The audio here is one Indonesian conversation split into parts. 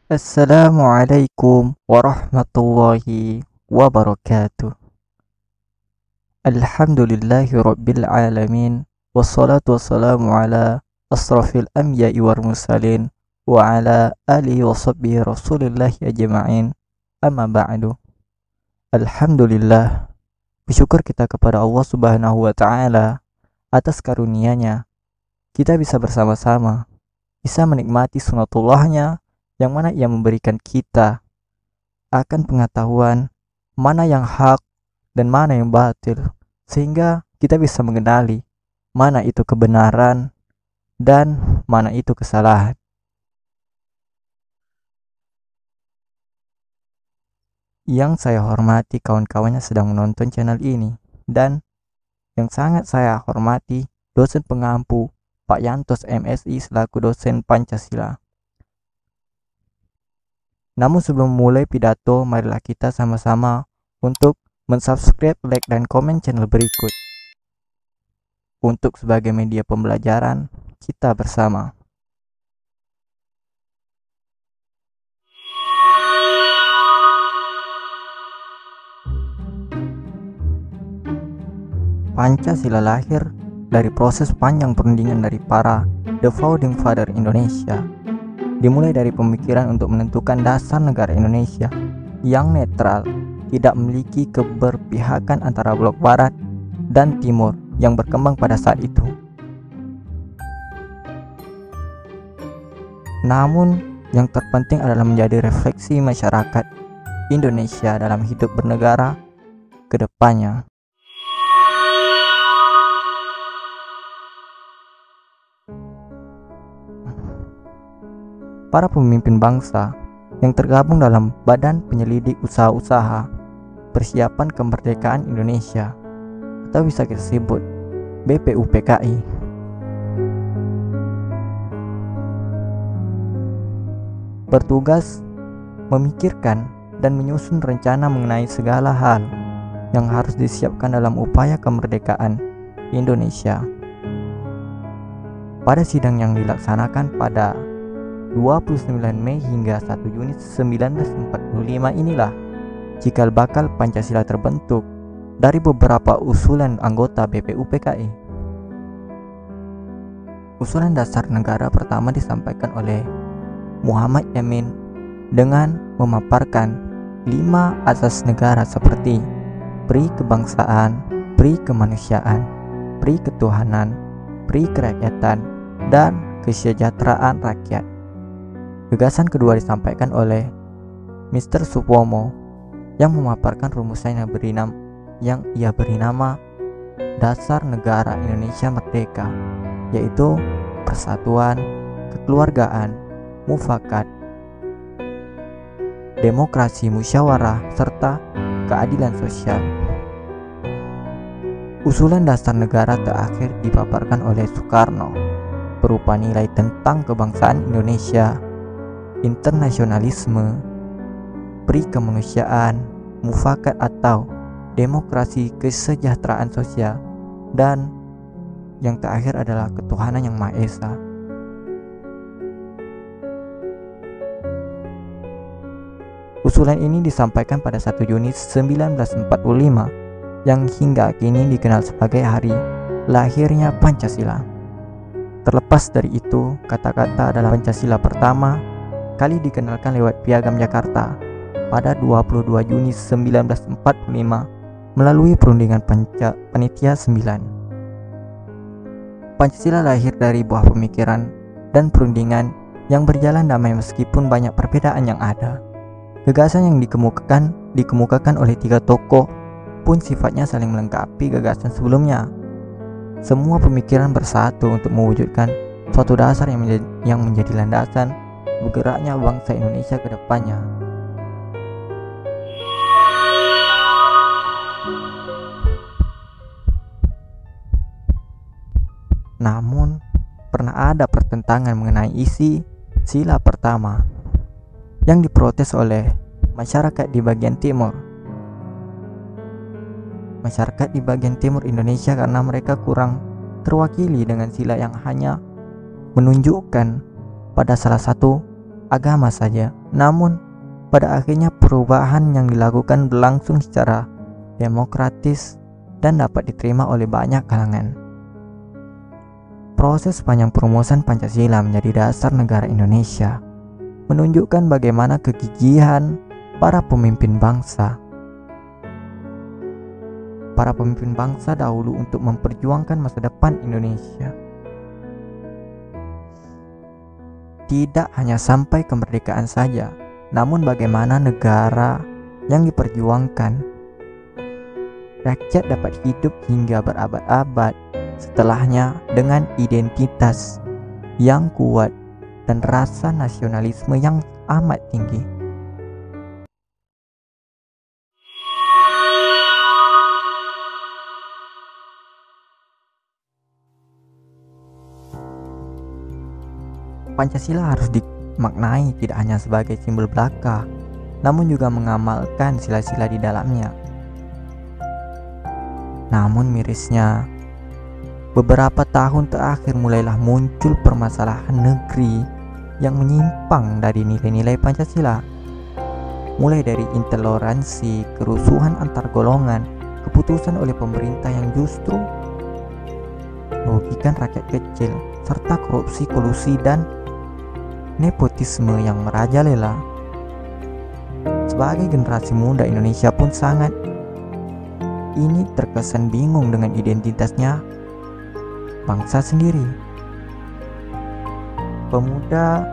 Assalamualaikum warahmatullahi wabarakatuh. Alhamdulillahi rabbil alamin. Wassalatu wassalamu ala asrafil anbiya'i wal mursalin wa ala alihi wa sahbihi rasulillahi ajma'in. Amma ba'du. Alhamdulillah, bersyukur kita kepada Allah Subhanahu wa taala atas karunia-Nya. Kita bisa bersama-sama, bisa menikmati sunatullahnya yang mana Ia memberikan kita akan pengetahuan mana yang hak dan mana yang batil, sehingga kita bisa mengenali mana itu kebenaran dan mana itu kesalahan. Yang saya hormati kawan-kawannya sedang menonton channel ini, dan yang sangat saya hormati dosen pengampu Pak Yantos MSI selaku dosen Pancasila. Namun sebelum mulai pidato, marilah kita sama-sama untuk mensubscribe, like, dan komen channel berikut untuk sebagai media pembelajaran kita bersama. Pancasila lahir dari proses panjang perundingan dari para The Founding Father Indonesia. Dimulai dari pemikiran untuk menentukan dasar negara Indonesia yang netral, tidak memiliki keberpihakan antara blok barat dan timur yang berkembang pada saat itu. Namun, yang terpenting adalah menjadi refleksi masyarakat Indonesia dalam hidup bernegara ke depannya. Para pemimpin bangsa yang tergabung dalam Badan Penyelidik Usaha-Usaha Persiapan Kemerdekaan Indonesia atau bisa kita sebut BPUPKI bertugas memikirkan dan menyusun rencana mengenai segala hal yang harus disiapkan dalam upaya kemerdekaan Indonesia. Pada sidang yang dilaksanakan pada 29 Mei hingga 1 Juni 1945 inilah cikal bakal Pancasila terbentuk dari beberapa usulan anggota BPUPKI. Usulan dasar negara pertama disampaikan oleh Muhammad Yamin dengan memaparkan 5 asas negara seperti pri kebangsaan, pri kemanusiaan, pri ketuhanan, pri kerakyatan, dan kesejahteraan rakyat. Gagasan kedua disampaikan oleh Mr. Supomo yang memaparkan rumusan yang ia beri nama Dasar Negara Indonesia Merdeka, yaitu persatuan, kekeluargaan, mufakat, demokrasi musyawarah, serta keadilan sosial. Usulan dasar negara terakhir dipaparkan oleh Soekarno berupa nilai tentang kebangsaan Indonesia, internasionalisme, pri kemanusiaan, mufakat atau demokrasi, kesejahteraan sosial, dan yang terakhir adalah ketuhanan yang Maha Esa. Usulan ini disampaikan pada 1 Juni 1945 yang hingga kini dikenal sebagai hari lahirnya Pancasila. Terlepas dari itu, kata-kata adalah Pancasila pertama kali dikenalkan lewat Piagam Jakarta pada 22 Juni 1945 melalui perundingan Panitia 9. Pancasila lahir dari buah pemikiran dan perundingan yang berjalan damai meskipun banyak perbedaan yang ada. Gagasan yang dikemukakan oleh 3 tokoh pun sifatnya saling melengkapi gagasan sebelumnya. Semua pemikiran bersatu untuk mewujudkan suatu dasar yang menjadi landasan bergeraknya bangsa Indonesia ke depannya. Namun, pernah ada pertentangan mengenai isi sila pertama yang diprotes oleh masyarakat di bagian timur. Masyarakat di bagian timur Indonesia karena mereka kurang terwakili dengan sila yang hanya menunjukkan pada salah satu agama saja, Namun, pada akhirnya perubahan yang dilakukan berlangsung secara demokratis dan dapat diterima oleh banyak kalangan. Proses panjang perumusan Pancasila menjadi dasar negara Indonesia menunjukkan bagaimana kegigihan para pemimpin bangsa dahulu untuk memperjuangkan masa depan Indonesia. Tidak hanya sampai kemerdekaan saja, namun bagaimana negara yang diperjuangkan, rakyat dapat hidup hingga berabad-abad setelahnya dengan identitas yang kuat dan rasa nasionalisme yang amat tinggi. Pancasila harus dimaknai tidak hanya sebagai simbol belaka, namun juga mengamalkan sila-sila di dalamnya. Namun mirisnya, beberapa tahun terakhir mulailah muncul permasalahan negeri yang menyimpang dari nilai-nilai Pancasila. Mulai dari intoleransi, kerusuhan antar golongan, keputusan oleh pemerintah yang justru merugikan rakyat kecil, serta korupsi, kolusi, dan nepotisme yang merajalela. Sebagai generasi muda Indonesia pun sangat ini terkesan bingung dengan identitasnya bangsa sendiri. Pemuda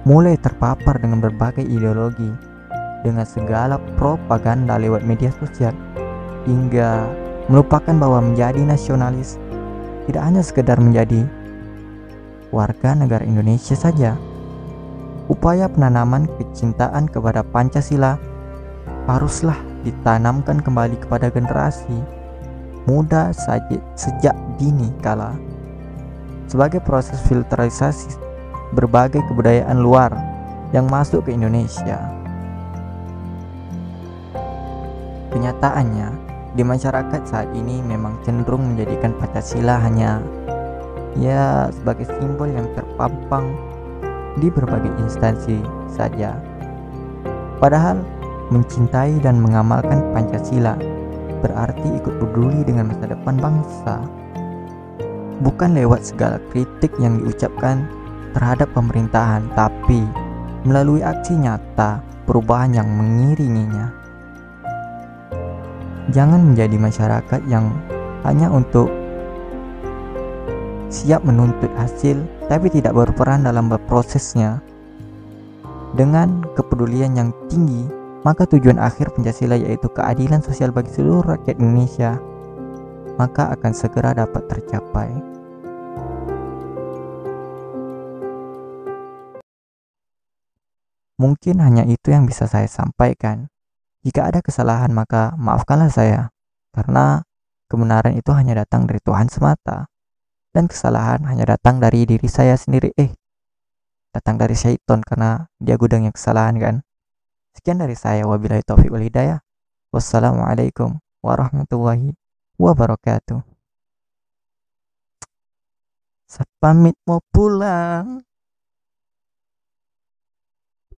mulai terpapar dengan berbagai ideologi, dengan segala propaganda lewat media sosial, hingga melupakan bahwa menjadi nasionalis tidak hanya sekedar menjadi warga negara Indonesia saja. Upaya penanaman kecintaan kepada Pancasila haruslah ditanamkan kembali kepada generasi muda sejak dini kala sebagai proses filterisasi berbagai kebudayaan luar yang masuk ke Indonesia. Kenyataannya, di masyarakat saat ini memang cenderung menjadikan Pancasila hanya sebagai simbol yang terpampang di berbagai instansi saja. Padahal mencintai dan mengamalkan Pancasila berarti ikut peduli dengan masa depan bangsa, bukan lewat segala kritik yang diucapkan terhadap pemerintahan, tapi melalui aksi nyata perubahan yang mengiringinya. Jangan menjadi masyarakat yang hanya untuk siap menuntut hasil tapi tidak berperan dalam berprosesnya. Dengan kepedulian yang tinggi, maka tujuan akhir Pancasila yaitu keadilan sosial bagi seluruh rakyat Indonesia maka akan segera dapat tercapai. Mungkin hanya itu yang bisa saya sampaikan. Jika ada kesalahan maka maafkanlah saya, karena kebenaran itu hanya datang dari Tuhan semata. Dan kesalahan hanya datang dari diri saya sendiri, datang dari syaitan karena dia gudangnya kesalahan kan. Sekian dari saya, wabillahi taufiq wal hidayah. Wassalamualaikum warahmatullahi wabarakatuh. Saya pamit mau pulang.